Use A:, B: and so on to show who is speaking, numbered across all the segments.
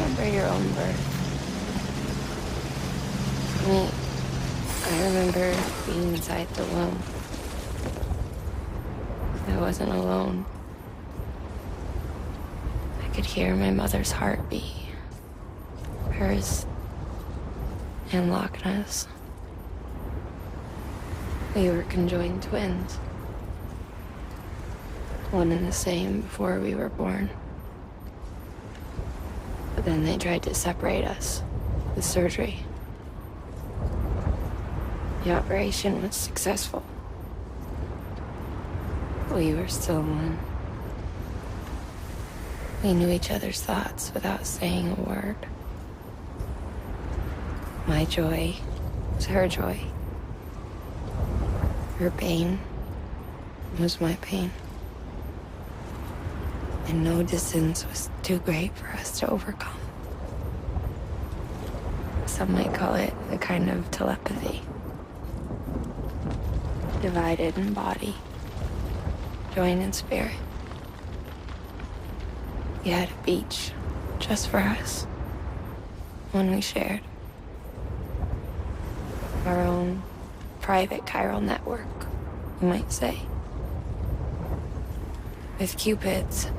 A: remember your own birth. Me, I remember being inside the womb. I wasn't alone. I could hear my mother's heartbeat. Hers and Lochna's. We were conjoined twins. One and the same before we were born. But then they tried to separate us with surgery. The operation was successful. We were still one. We knew each other's thoughts without saying a word. My joy was her joy. Her pain was my pain. And no distance was too great for us to overcome. Some might call it a kind of telepathy. Divided in body, joined in spirit. We had a beach just for us, one we shared. Our own private chiral network, you might say. With cupids,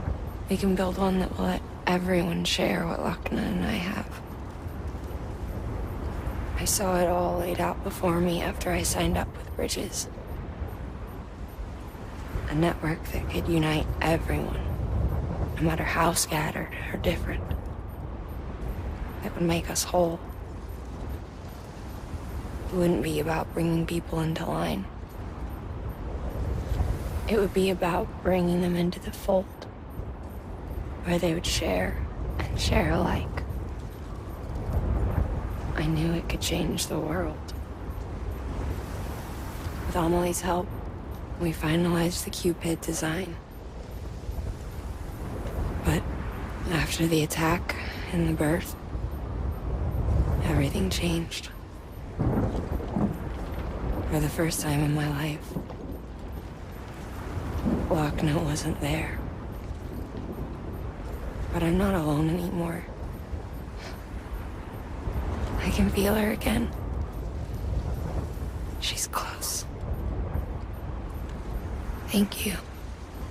A: we can build one that will let everyone share what Lochna and I have. I saw it all laid out before me after I signed up with Bridges. A network that could unite everyone, no matter how scattered or different. That would make us whole. It wouldn't be about bringing people into line. It would be about bringing them into the fold, where they would share and share alike. I knew it could change the world. With Amelie's help, we finalized the cupid design. But after the attack and the birth, everything changed. For the first time in my life, Lochna wasn't there. But I'm not alone anymore. I can feel her again. She's close. Thank you,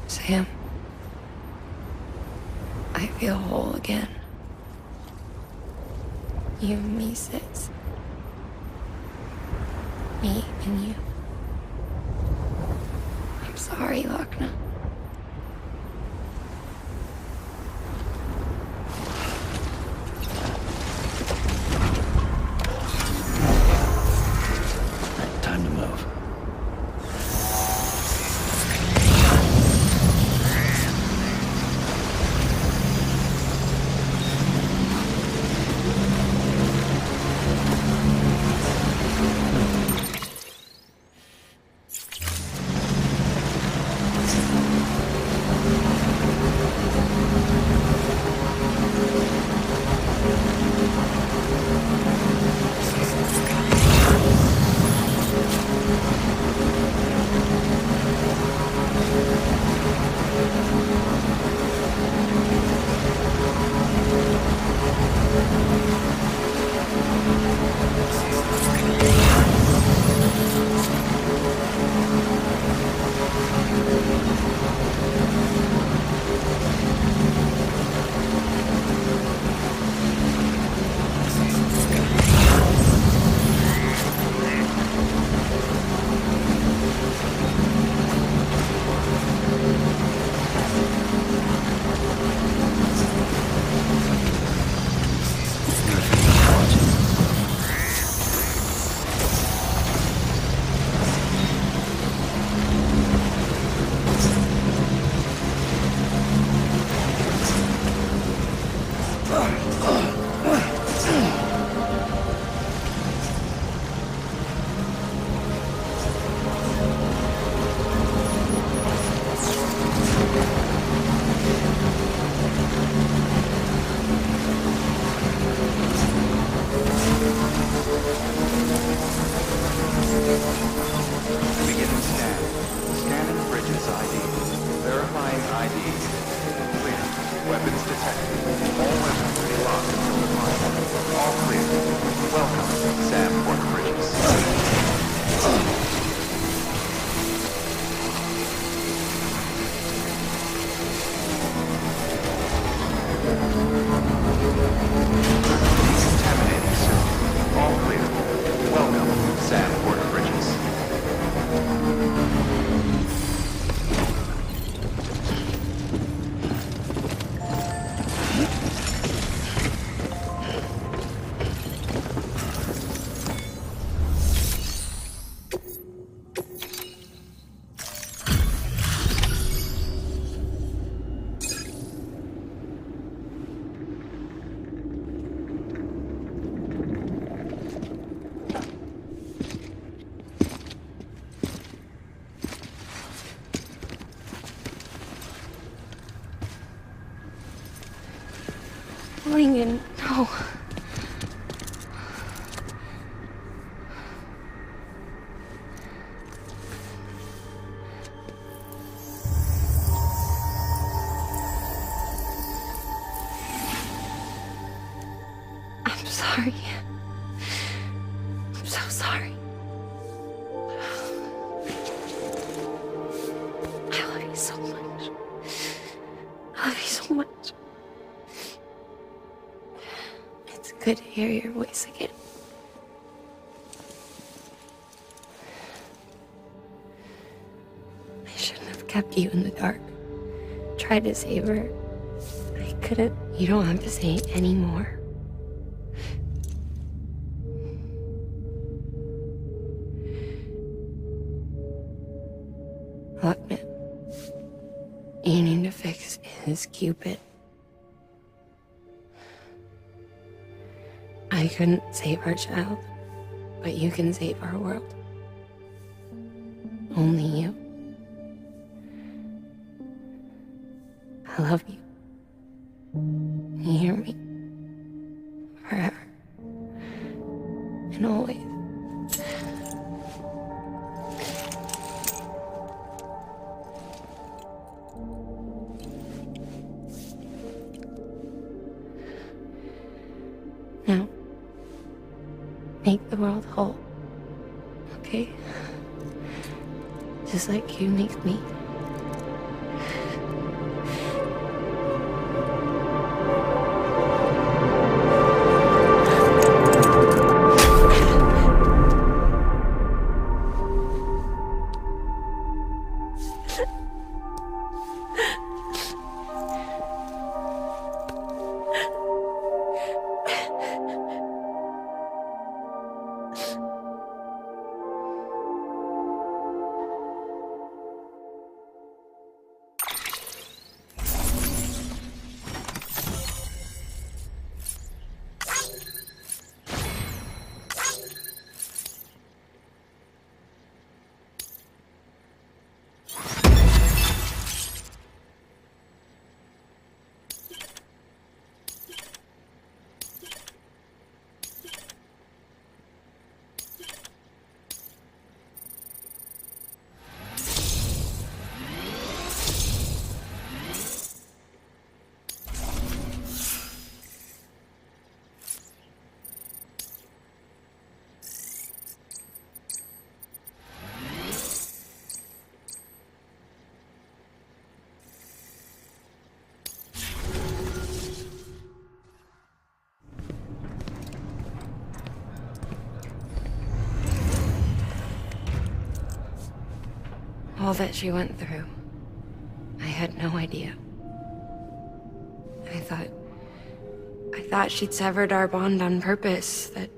A: Sam. I feel whole again. You and me, sis. Me and you. I'm sorry, Lochna.
B: Time to move.
A: Lincoln, no. I'm sorry. I'm so sorry. I love you so much. I love you so much. It's good to hear your voice again. I shouldn't have kept you in the dark. Tried to save her. I couldn't. You don't have to say any more. Look, man. You need to fix his cupid. I couldn't save our child, but you can save our world. Only you. I love you. You hear me? Forever. And always. Now, make the world whole, okay? Just like you make me. All that she went through, I had no idea. I thought she'd severed our bond on purpose, that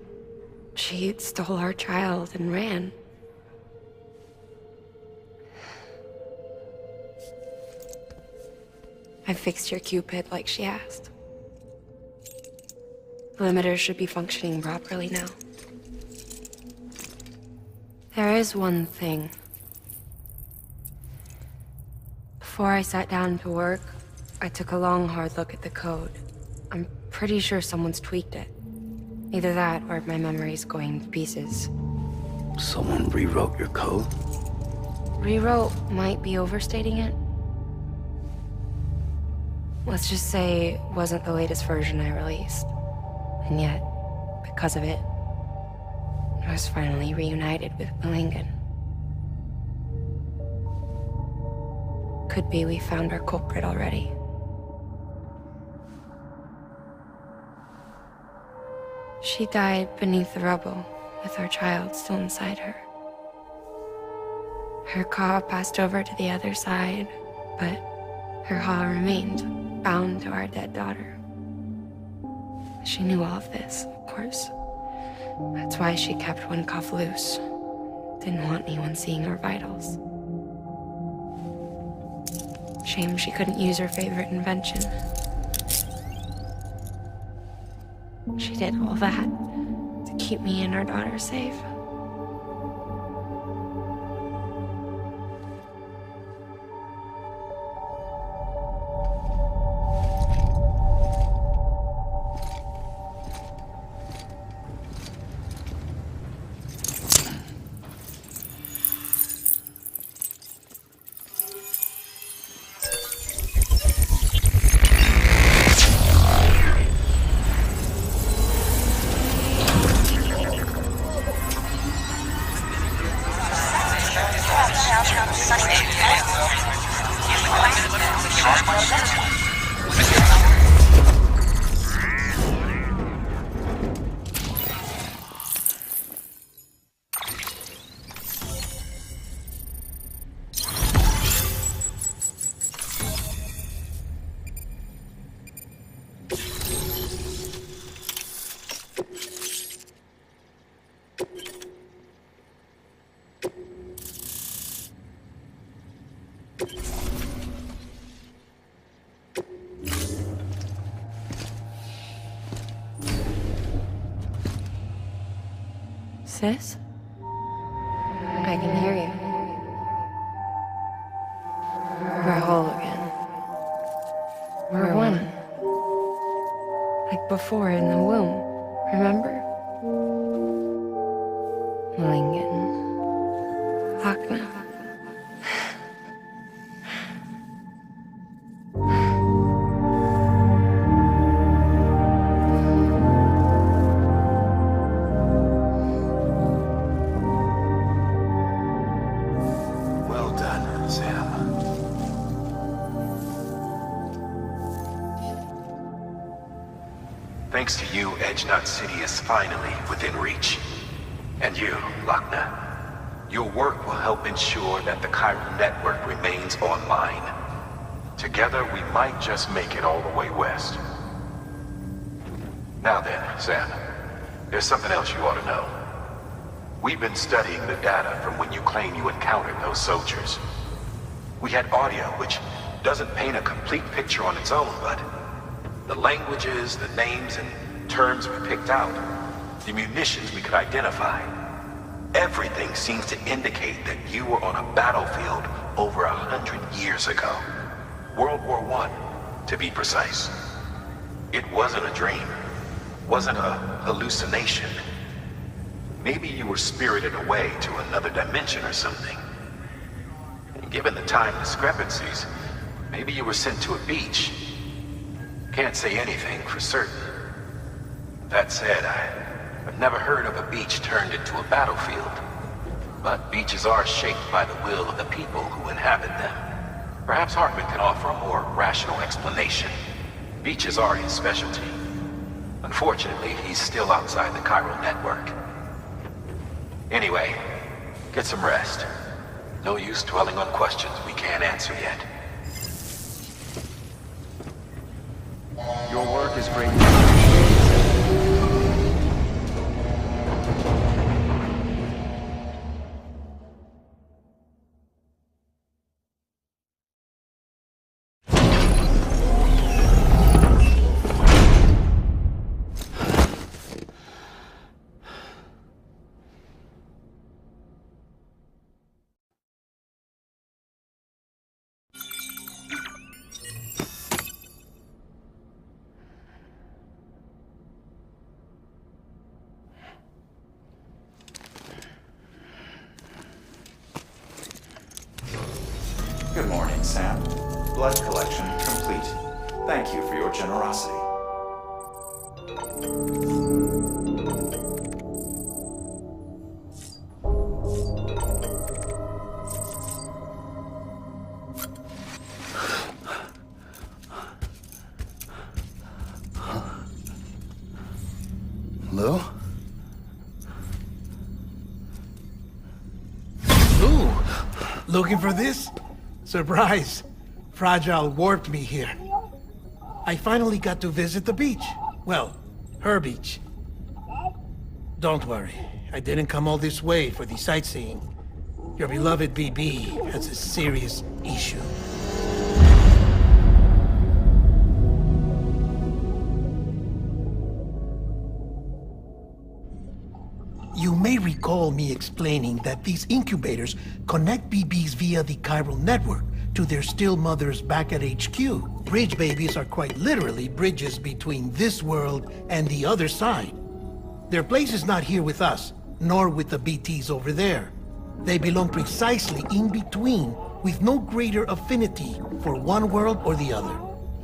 A: she stole our child and ran. I fixed your cupid like she asked. The limiter should be functioning properly now. There is one thing. Before I sat down to work, I took a long, hard look at the code. I'm pretty sure someone's tweaked it. Either that, or my memory's going to pieces.
B: Someone rewrote your code?
A: Rewrote might be overstating it. Let's just say it wasn't the latest version I released. And yet, because of it, I was finally reunited with Lincoln. Could be we found our culprit already. She died beneath the rubble, with our child still inside her. Her Ka passed over to the other side, but her Ha remained, bound to our dead daughter. She knew all of this, of course. That's why she kept one cuff loose. Didn't want anyone seeing her vitals. Shame she couldn't use her favorite invention. She did all that to keep me and our daughter safe. Sis? I can hear you. We're whole again. We're one. Like before in the womb, remember? Lingen. Wagner.
C: Thanks to you, Edgenut City is finally within reach. And you, Wagner, your work will help ensure that the chiral network remains online. Together, we might just make it all the way west. Now then, Sam, there's something else you ought to know. We've been studying the data from when you claim you encountered those soldiers. We had audio, which doesn't paint a complete picture on its own, but the languages, the names, and terms we picked out, the munitions we could identify, everything seems to indicate that you were on a battlefield over 100 years ago. World War I, to be precise. It wasn't a dream, wasn't a hallucination. Maybe you were spirited away to another dimension or something. And given the time discrepancies, maybe you were sent to a beach. Can't say anything for certain. That said, I've never heard of a beach turned into a battlefield. But beaches are shaped by the will of the people who inhabit them. Perhaps Hartman can offer a more rational explanation. Beaches are his specialty. Unfortunately, he's still outside the chiral network. Anyway, get some rest. No use dwelling on questions we can't answer yet.
D: Your work is great. Good morning, Sam. Blood collection complete. Thank you for your generosity.
B: Hello?
E: Ooh, looking for this? Surprise! Fragile warped me here. I finally got to visit the beach. Well, her beach. Don't worry, I didn't come all this way for the sightseeing. Your beloved BB has a serious issue. You may recall me explaining that these incubators connect BBs via the chiral network to their still mothers back at HQ. Bridge babies are quite literally bridges between this world and the other side. Their place is not here with us, nor with the BTs over there. They belong precisely in between, with no greater affinity for one world or the other.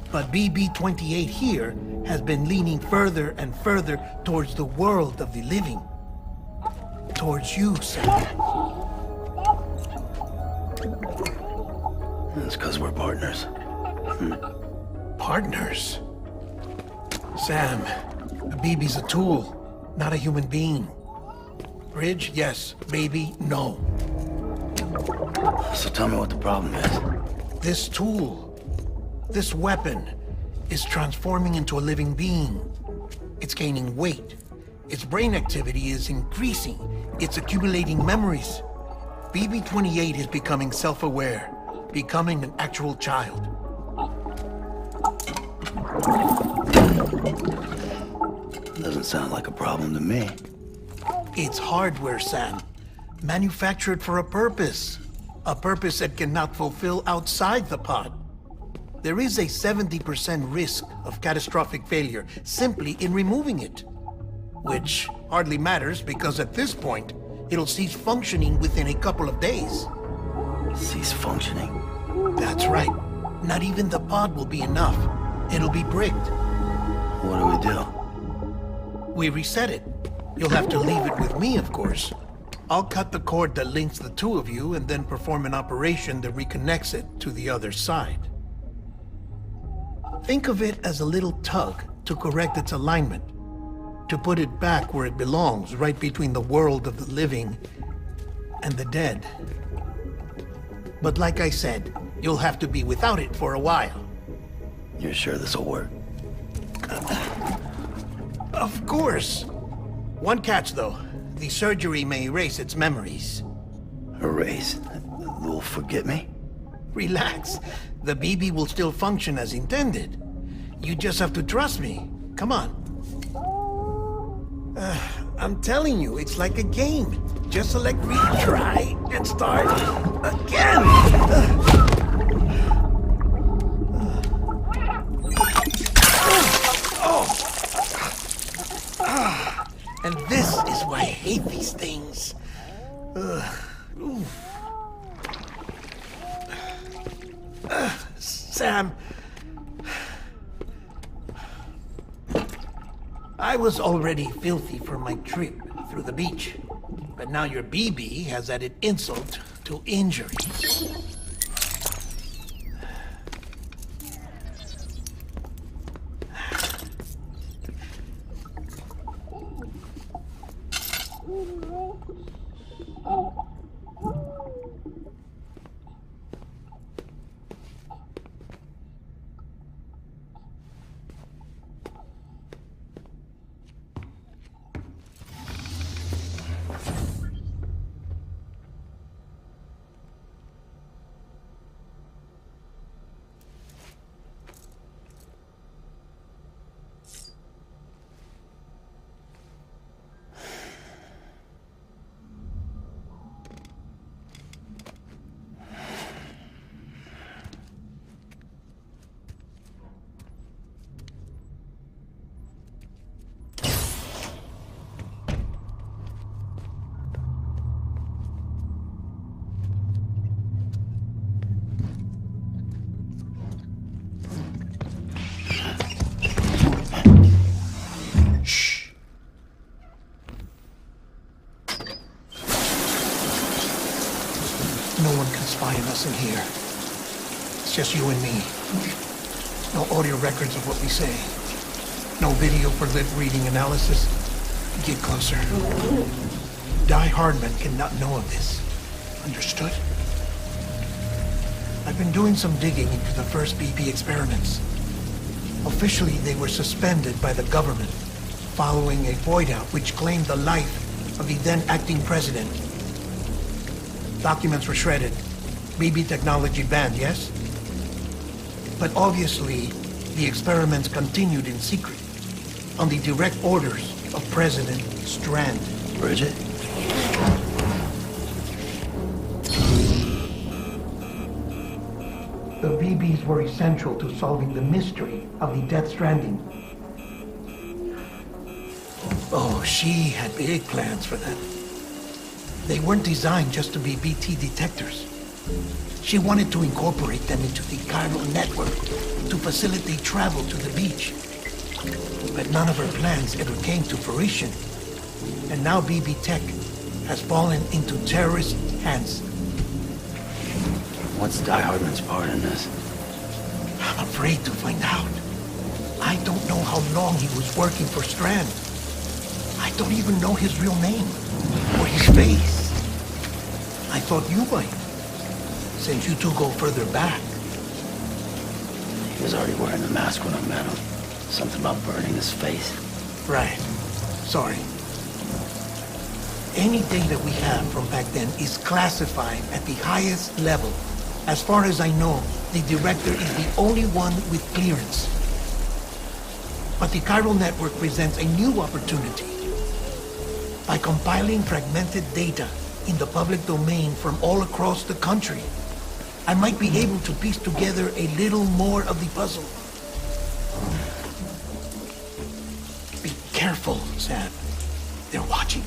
E: But BB-28 here has been leaning further and further towards the world of the living. Towards you, Sam.
B: That's because we're partners.
E: Partners? Sam, a baby's a tool, not a human being. Bridge, yes. Baby, no.
B: So tell me what the problem is.
E: This tool, this weapon, is transforming into a living being. It's gaining weight. Its brain activity is increasing. It's accumulating memories. BB-28 is becoming self-aware, becoming an actual child.
B: Doesn't sound like a problem to me.
E: It's hardware, Sam. Manufactured for a purpose. A purpose that cannot fulfill outside the pod. There is a 70% risk of catastrophic failure simply in removing it. Which hardly matters because at this point, it'll cease functioning within a couple of days.
B: Cease functioning?
E: That's right. Not even the pod will be enough. It'll be bricked.
B: What do we do?
E: We reset it. You'll have to leave it with me, of course. I'll cut the cord that links the two of you and then perform an operation that reconnects it to the other side. Think of it as a little tug to correct its alignment, to put it back where it belongs, right between the world of the living and the dead. But like I said, you'll have to be without it for a while.
B: You're sure this'll work?
E: Of course. One catch, though. The surgery may erase its memories.
B: Erase? Will forget me?
E: Relax. The BB will still function as intended. You just have to trust me. Come on. I'm telling you, it's like a game. Just select retry and start again. And this is why I hate these things. Sam, I was already filthy from my trip through the beach, but now your BB has added insult to injury. In here. It's just you and me. No audio records of what we say. No video for lip reading analysis. Get closer. Die Hardman cannot know of this. Understood? I've been doing some digging into the first BP experiments. Officially, they were suspended by the government following a void out which claimed the life of the then acting president. Documents were shredded. BB technology banned, yes? But obviously, the experiments continued in secret, on the direct orders of President Strand.
B: Bridget?
E: The BBs were essential to solving the mystery of the Death Stranding. Oh, she had big plans for them. They weren't designed just to be BT detectors. She wanted to incorporate them into the chiral network to facilitate travel to the beach. But none of her plans ever came to fruition. And now BB Tech has fallen into terrorist hands.
B: What's Die Hardman's part in this?
E: I'm afraid to find out. I don't know how long he was working for Strand. I don't even know his real name, or his face. I thought you might, since you two go further back.
B: He was already wearing the mask when I met him. Something about burning his face.
E: Right. Sorry. Any data we have from back then is classified at the highest level. As far as I know, the director is the only one with clearance. But the chiral network presents a new opportunity. By compiling fragmented data in the public domain from all across the country, I might be able to piece together a little more of the puzzle. Be careful, Sam. They're watching.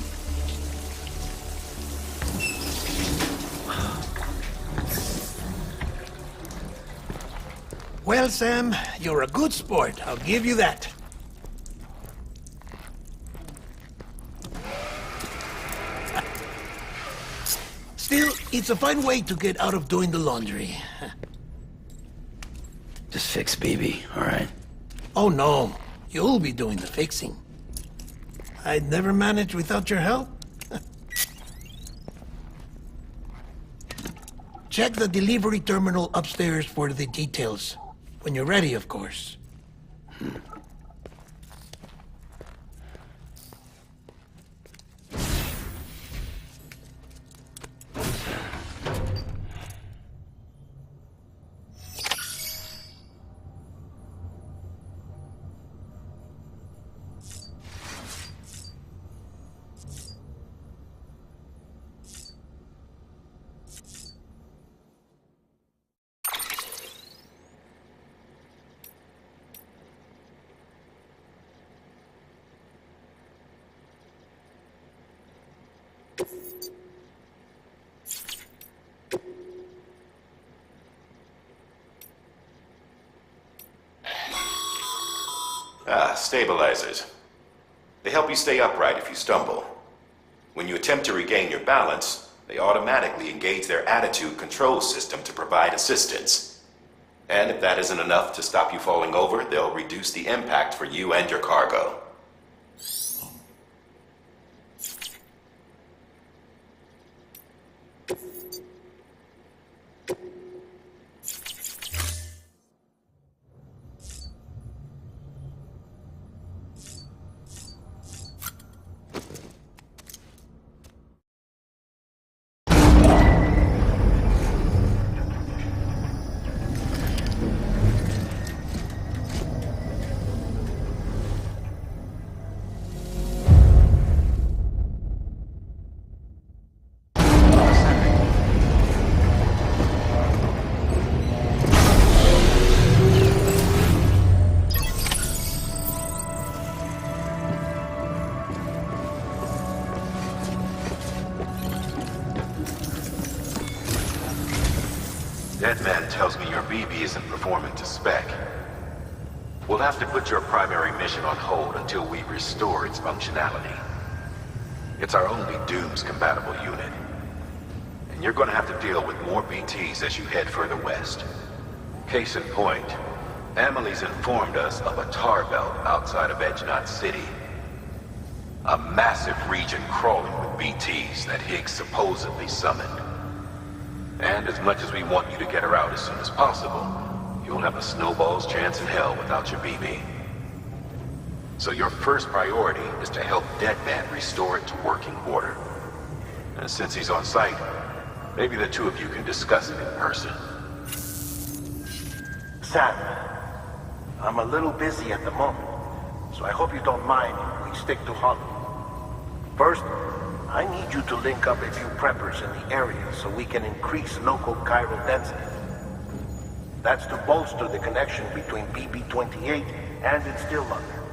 E: Well, Sam, you're a good sport. I'll give you that. Still, it's a fine way to get out of doing the laundry.
B: Just fix BB, all right?
E: Oh, no. You'll be doing the fixing. I'd never manage without your help. Check the delivery terminal upstairs for the details. When you're ready, of course.
C: Stabilizers. They help you stay upright if you stumble. When you attempt to regain your balance, they automatically engage their attitude control system to provide assistance. And if that isn't enough to stop you falling over, they'll reduce the impact for you and your cargo. That man tells me your BB isn't performing to spec. We'll have to put your primary mission on hold until we restore its functionality. It's our only Dooms-compatible unit. And you're gonna have to deal with more BTs as you head further west. Case in point, Amelie's informed us of a tar belt outside of Edgenot City. A massive region crawling with BTs that Higgs supposedly summoned. And as much as we want you to get her out as soon as possible, you'll have a snowball's chance in hell without your BB. So your first priority is to help Deadman restore it to working order. And since he's on site, maybe the two of you can discuss it in person.
F: Sam, I'm a little busy at the moment, so I hope you don't mind if we stick to Holland. First, I need you to link up a few preppers in the area so we can increase local chiral density. That's to bolster the connection between BB-28 and its stillmother.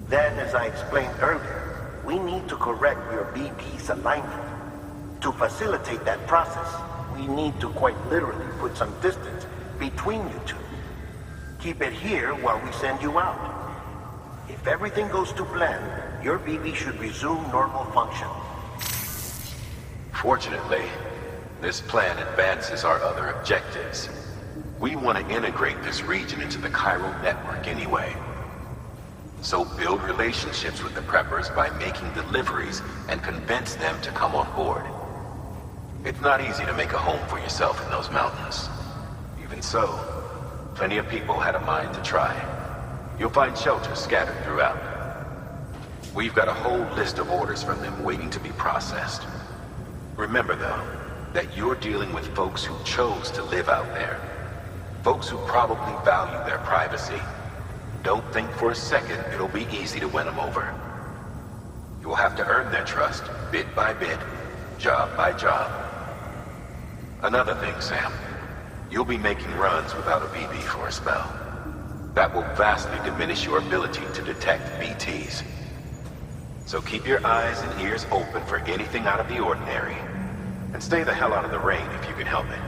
F: Then, as I explained earlier, we need to correct your BB's alignment. To facilitate that process, we need to quite literally put some distance between you two. Keep it here while we send you out. If everything goes to plan, your BB should resume normal function.
C: Fortunately, This plan advances our other objectives. We want to integrate this region into the chiral network anyway. So build relationships with the preppers by making deliveries and convince them to come on board. It's not easy to make a home for yourself in those mountains. Even so, plenty of people had a mind to try. You'll find shelters scattered throughout. We've got a whole list of orders from them waiting to be processed. Remember, though, that you're dealing with folks who chose to live out there. Folks who probably value their privacy. Don't think for a second it'll be easy to win them over. You'll have to earn their trust, bit by bit, job by job. Another thing, Sam. You'll be making runs without a BB for a spell. That will vastly diminish your ability to detect BTs. So keep your eyes and ears open for anything out of the ordinary. And stay the hell out of the rain if you can help it.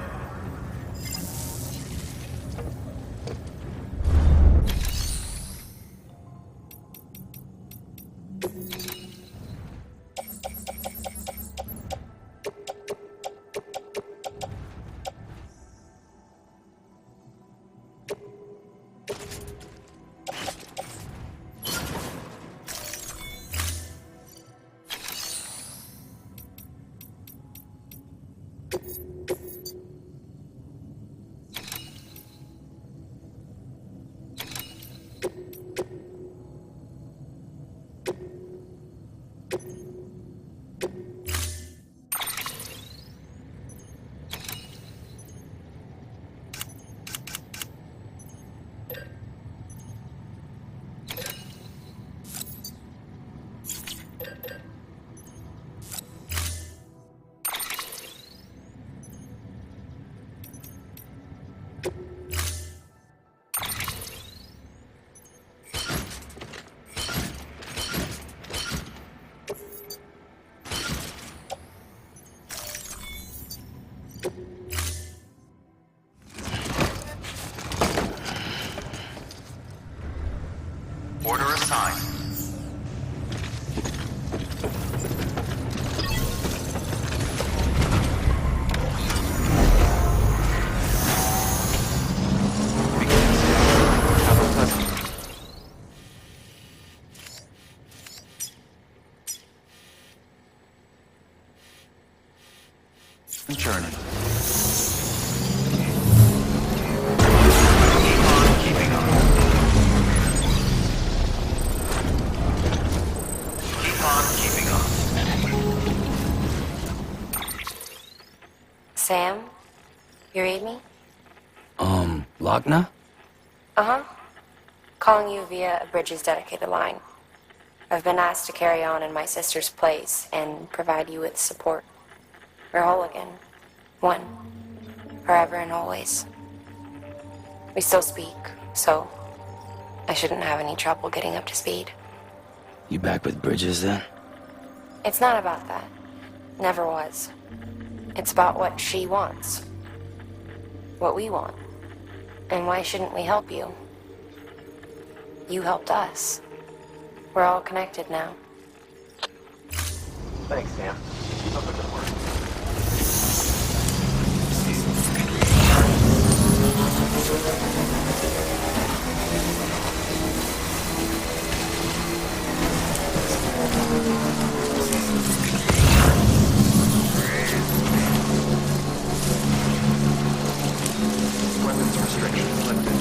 G: Order assigned.
D: Journey.
A: Sam? You read me?
B: Wagner?
A: Uh-huh. Calling you via a Bridges dedicated line. I've been asked to carry on in my sister's place and provide you with support. We're whole again. One. Forever and always. We still speak, so I shouldn't have any trouble getting up to speed.
B: You back with Bridges then?
A: It's not about that. Never was. It's about what she wants. What we want. And why shouldn't we help you? You helped us. We're all connected now.
F: Thanks, Sam. Keep up the good work.
G: Weapons restrictions lifted.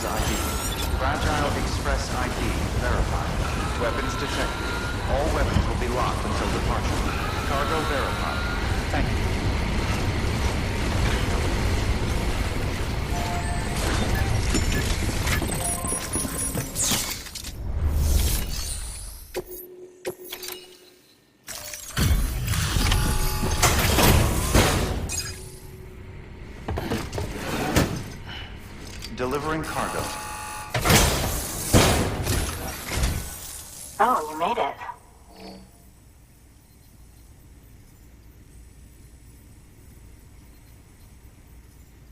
D: ID. Fragile Express ID verified. Weapons detected. All weapons will be locked until departure. Cargo verified. Thank you. Delivering cargo.
H: Oh, you made it.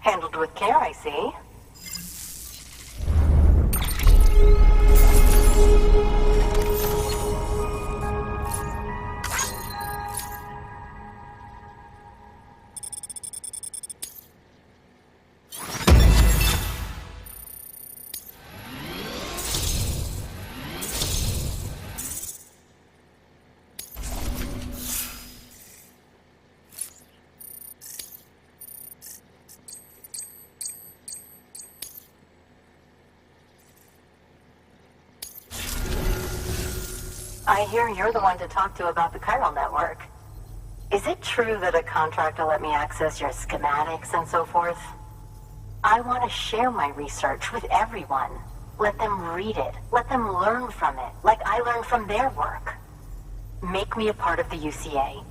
H: Handled with care, I see. I hear you're the one to talk to about the chiral network. Is it true that a contractor let me access your schematics and so forth? I want to share my research with everyone. Let them read it. Let them learn from it, like I learned from their work. Make me a part of the UCA.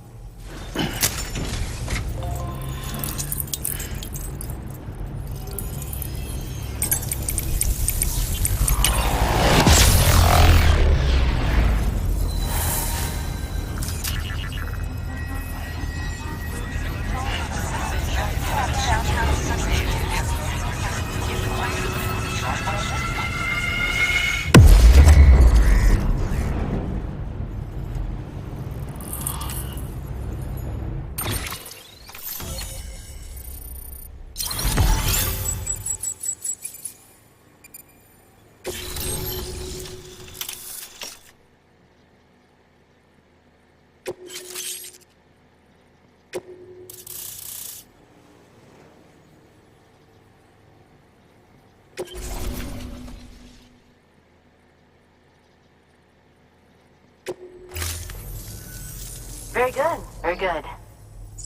H: Very good, very good.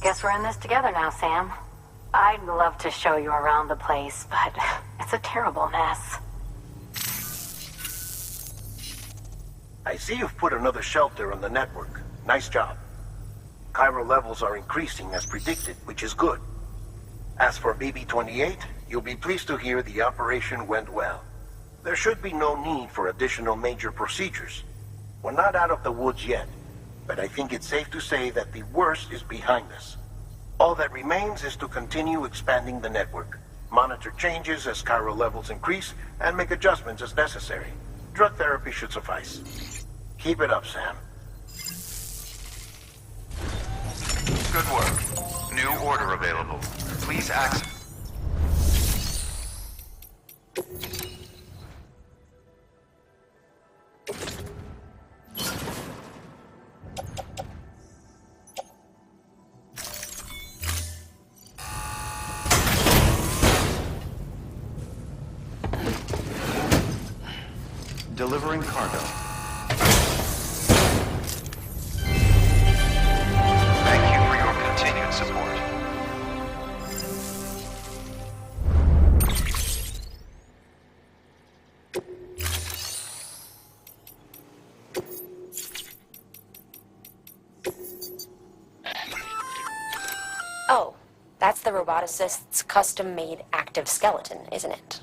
H: Guess we're in this together now, Sam. I'd love to show you around the place, but it's a terrible mess.
F: I see you've put another shelter on the network. Nice job. Chiral levels are increasing as predicted, which is good. As for BB-28, you'll be pleased to hear the operation went well. There should be no need for additional major procedures. We're not out of the woods yet, but I think it's safe to say that the worst is behind us. All that remains is to continue expanding the network, monitor changes as chiral levels increase, and make adjustments as necessary. Drug therapy should suffice. Keep it up, Sam.
G: Good work. New order available. Please access.
D: Delivering cargo.
G: Thank you for your continued support.
I: Oh, that's the roboticist's custom-made active skeleton, isn't it?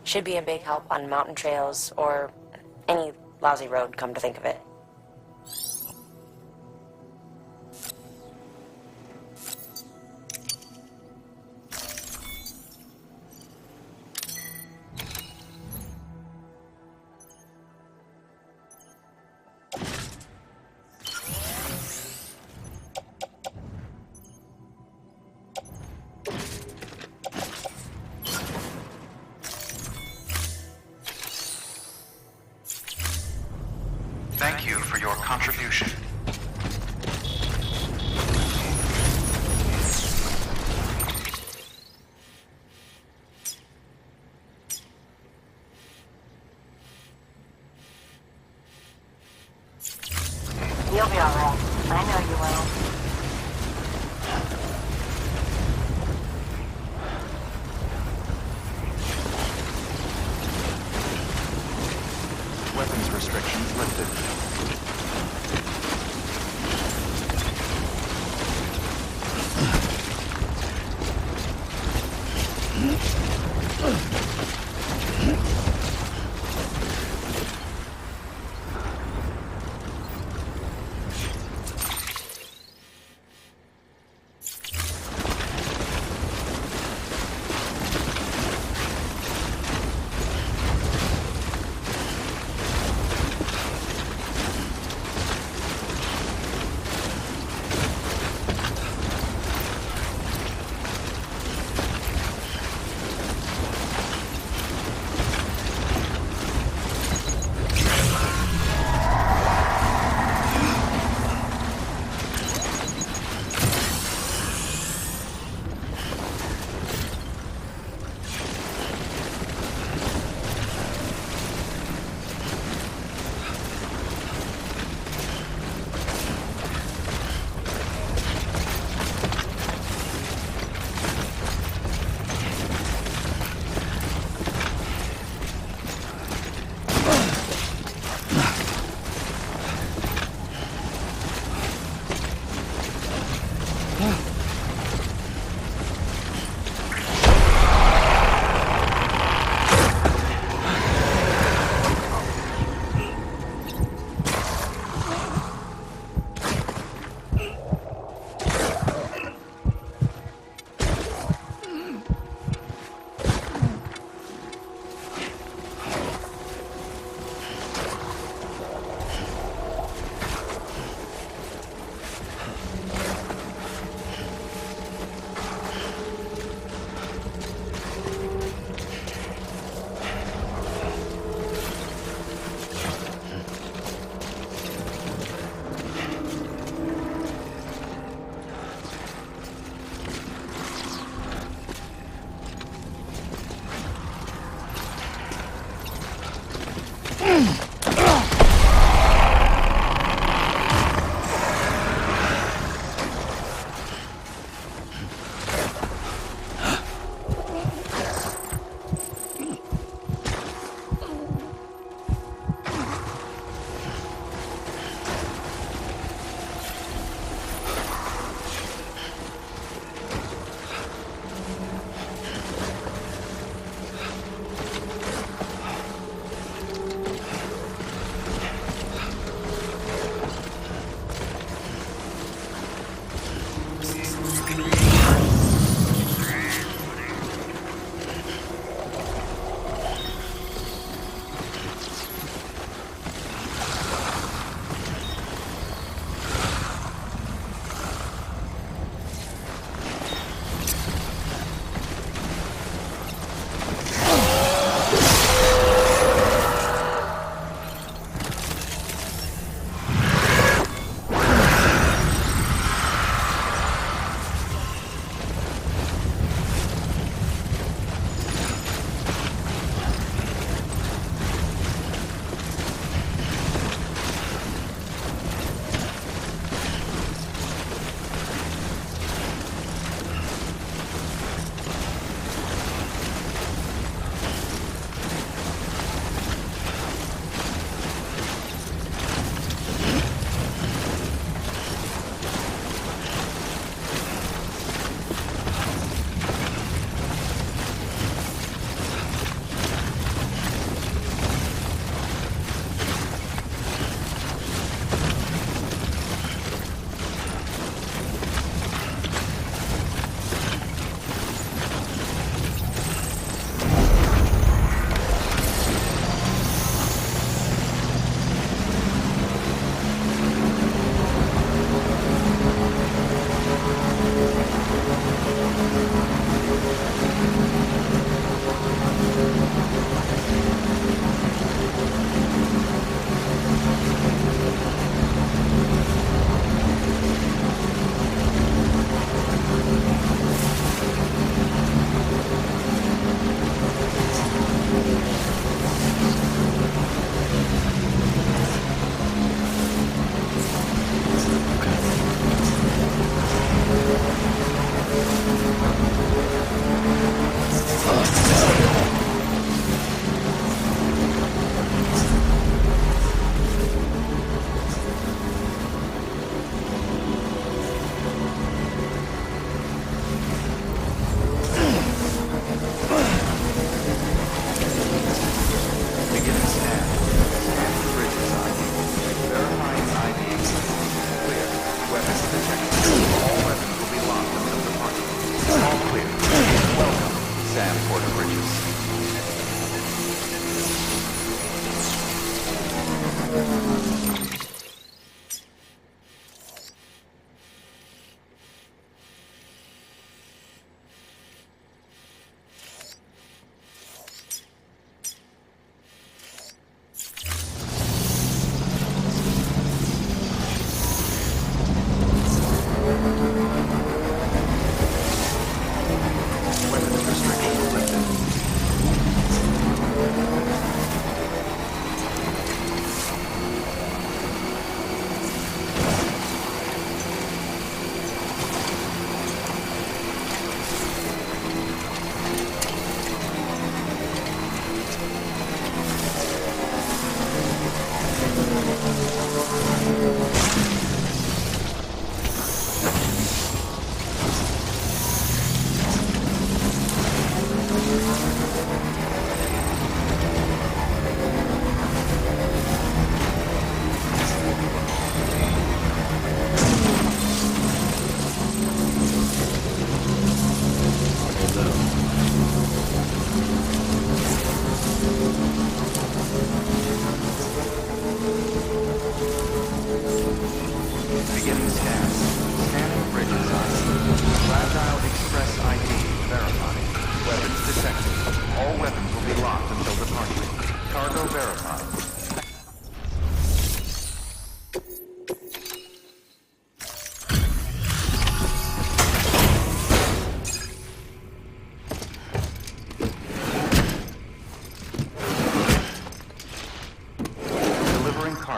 I: Should be a big help on mountain trails or any lousy road, come to think of it.
G: Thank you for your contribution.
H: You'll be alright. I know you will.
D: Weapons restrictions lifted.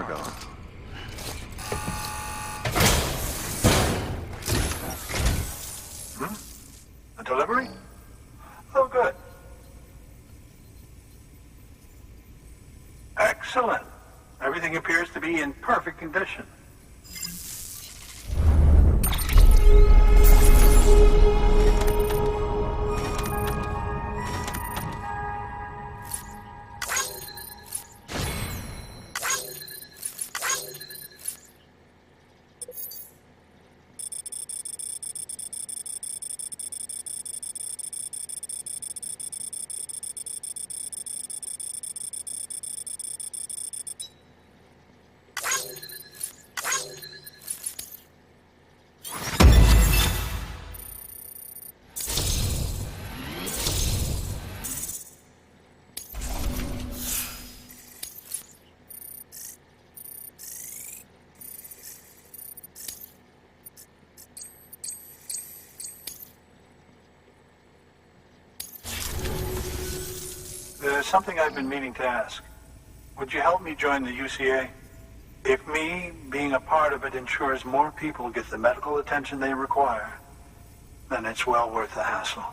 D: cargo.
F: A delivery? Oh, good. Excellent. Everything appears to be in perfect condition. There's something I've been meaning to ask. Would you help me join the UCA? If me being a part of it ensures more people get the medical attention they require, then it's well worth the hassle.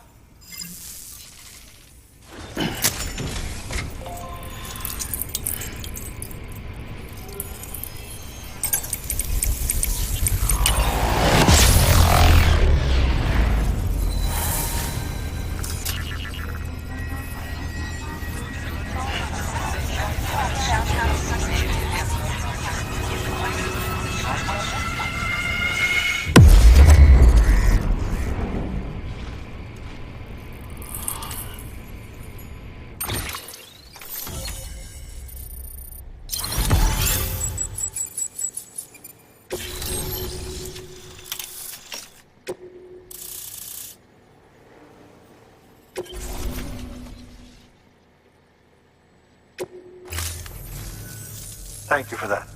F: Thank you for that.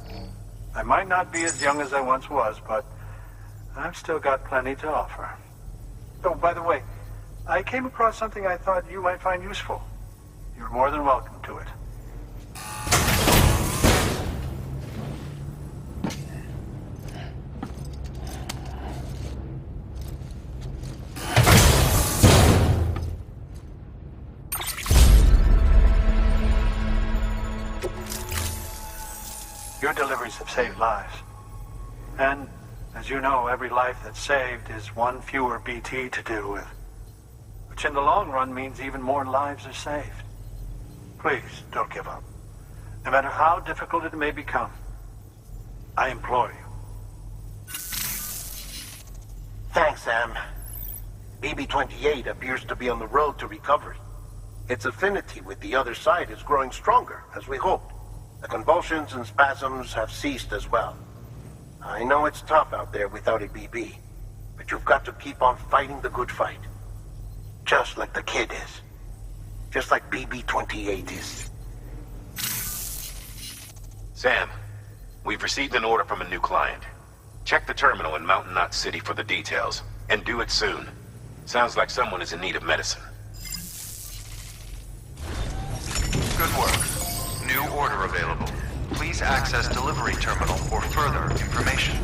F: I might not be as young as I once was, but I've still got plenty to offer. Oh, by the way, I came across something I thought you might find useful. You're more than welcome to it. Your deliveries have saved lives. And, as you know, every life that's saved is one fewer BT to deal with. Which in the long run means even more lives are saved. Please, don't give up. No matter how difficult it may become, I implore you.
J: Thanks, Sam. BB-28 appears to be on the road to recovery. Its affinity with the other side is growing stronger, as we hoped. The convulsions and spasms have ceased as well. I know it's tough out there without a BB, but you've got to keep on fighting the good fight. Just like the kid is. Just like BB-28 is.
C: Sam, we've received an order from a new client. Check the terminal in Mountain Knot City for the details, and do it soon. Sounds like someone is in need of medicine.
G: Good work. New order available. Please access delivery terminal for further information.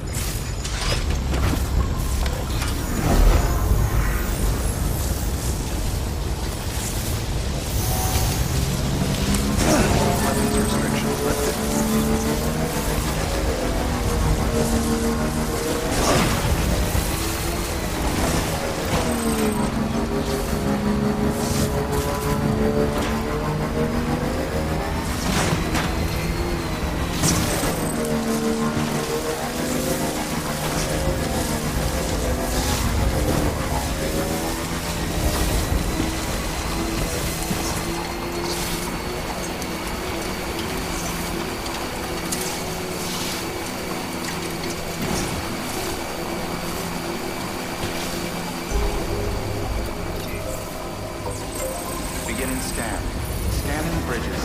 D: Weapons restrictions lifted. Beginning scan. Scanning bridges.